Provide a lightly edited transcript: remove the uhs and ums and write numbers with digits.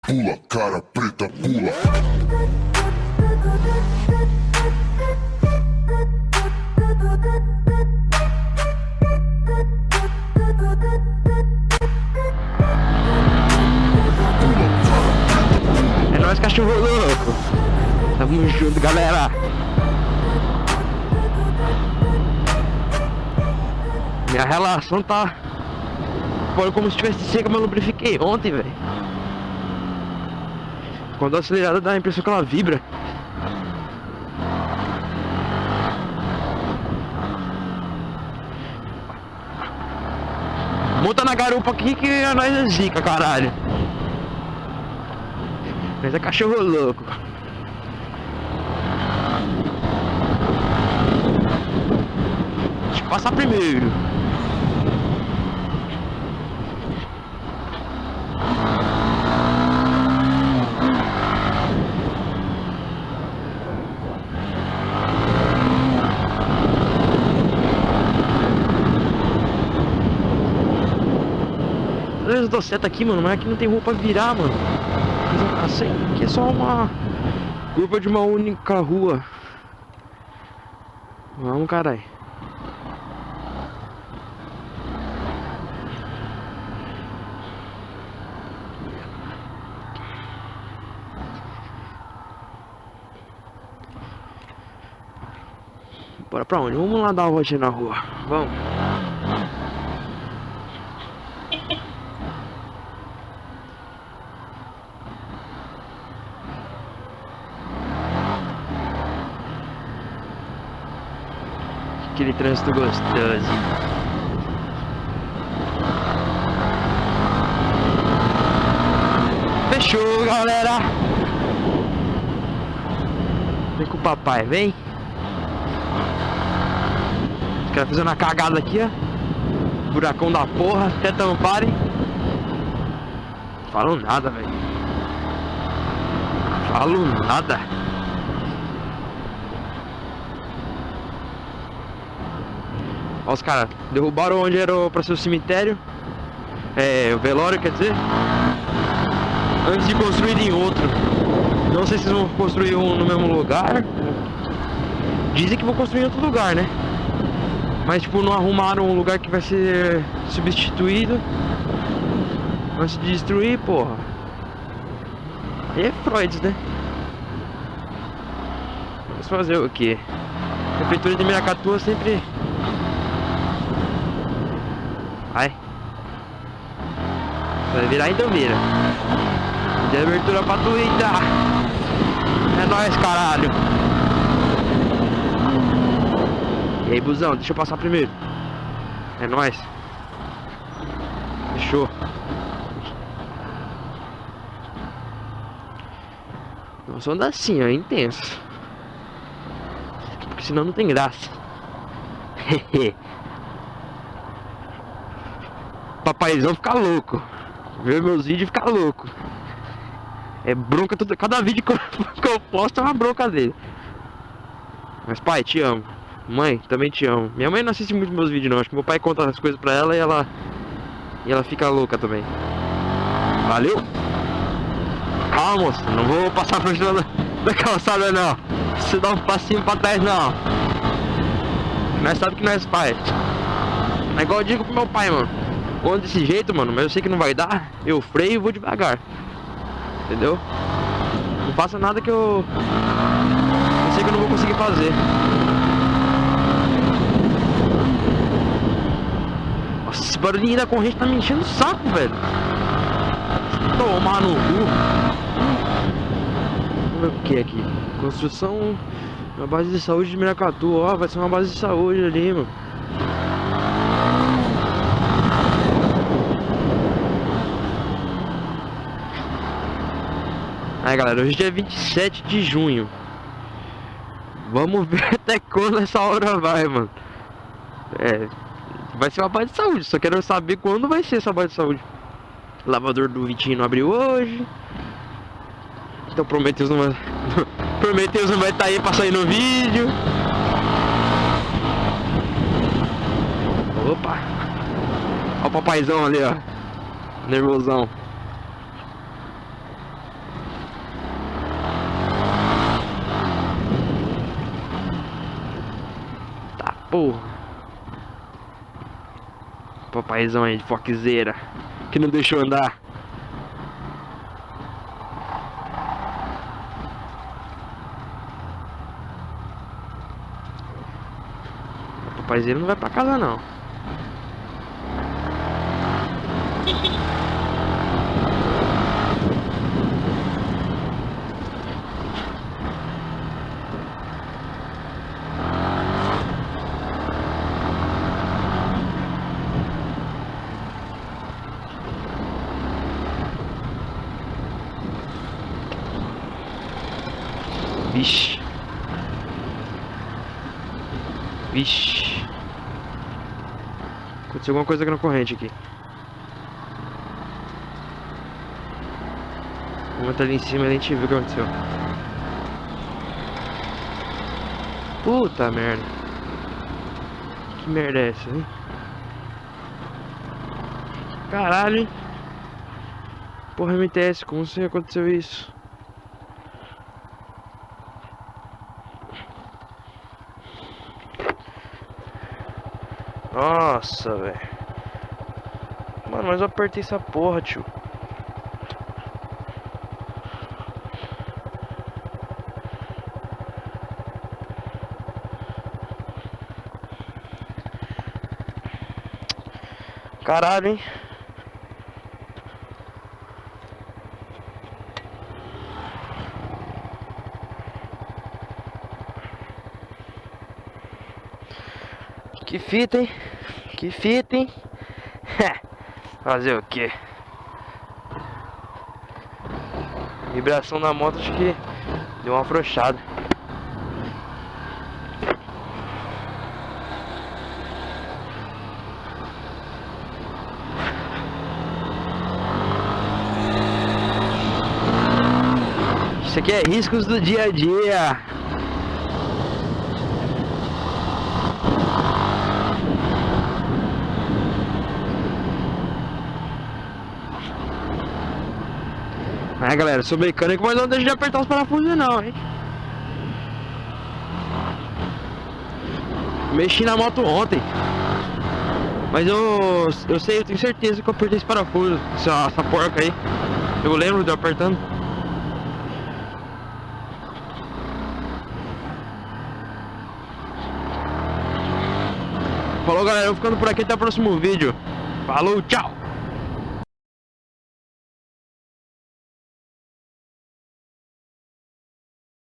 pula, cara preta, pula. É nóis, cachorro louco. Tamo junto, galera. Minha relação tá... Foi como se tivesse seca, mas eu lubrifiquei ontem, velho. Quando a acelerada dá a impressão que ela vibra. Monta na garupa aqui que nós é zica, caralho. Mas é cachorro louco. Deixa eu passar primeiro. Às vezes eu dou seta aqui, mano, mas aqui não tem rua pra virar, mano. Assim, aqui é só uma curva de uma única rua. Vamos, caralho. Bora pra onde? Vamos lá dar uma voltinha na rua. Vamos. Aquele trânsito gostoso. Fechou, galera. Vem com o papai, vem. Os caras fazendo uma cagada aqui, ó. Buracão da porra, até tamparem. Falo nada, velho. Falo nada. Ó, os caras derrubaram onde era pra ser o cemitério. É, o velório, quer dizer. Antes de construírem outro. Não sei se vocês vão construir um no mesmo lugar. Dizem que vão construir em outro lugar, né? Mas tipo, não arrumaram um lugar que vai ser substituído antes de destruir, porra. Aí é Freud, né? Vamos fazer o quê? A prefeitura de Miracatu sempre... Vai. Vai virar então vira. De abertura pra tuita. É nóis, caralho. E aí, busão, deixa eu passar primeiro. É nóis. Fechou. Nós vamos andar assim, ó, intenso. Porque senão não tem graça. Papaizão fica louco. Ver meus vídeos e ficar louco. É bronca toda. Cada vídeo que eu posto é uma bronca dele. Mas pai, te amo. Mãe, também te amo. Minha mãe não assiste muito meus vídeos não. Acho que meu pai conta as coisas pra ela e ela fica louca também. Valeu? Calma, moço. Não vou passar pra cima da calçada não. Você dá um passinho pra trás não. Nós sabe que nós pai. É igual eu digo pro meu pai, mano. Ando desse jeito, mano, mas eu sei que não vai dar. Eu freio e vou devagar. Entendeu? Não faça nada que eu sei que eu não vou conseguir fazer. Nossa, esse barulhinho da corrente tá me enchendo o saco, velho. Tomar no cu. Vamos ver o que é aqui. Construção na base de saúde de Miracatu. Ó, vai ser uma base de saúde ali, mano. Aí, galera, hoje é 27 de junho. Vamos ver até quando essa hora vai, mano. É, vai ser uma base de saúde. Só quero saber quando vai ser essa base de saúde. O lavador do Vitinho não abriu hoje. Então Prometheus não vai... Prometheus não vai estar aí pra sair no vídeo. Opa. Olha o papaizão ali, ó. Nervosão. porra. Papaizão aí de foquezeira que não deixou andar. O papaizeiro não vai pra casa não. Vixe. Vixe. Aconteceu alguma coisa aqui na corrente aqui. Vamos estar ali em cima e a gente viu o que aconteceu. Puta merda. Que merda é essa, hein? Caralho, hein? Porra, MTS, como se aconteceu isso? Nossa, velho. Mano, mas eu apertei essa porra, tio. Caralho, hein? Que fita, hein? Que fita, hein? Fazer o quê? Vibração da moto acho que deu uma afrouxada. Isso aqui é riscos do dia a dia. É, galera, sou mecânico, mas não deixo de apertar os parafusos não, hein? Mexi na moto ontem. Mas eu sei, eu tenho certeza que eu apertei esse parafuso, essa porca aí. Eu lembro de eu apertando. Falou, galera, eu vou ficando por aqui até o próximo vídeo. Falou, tchau!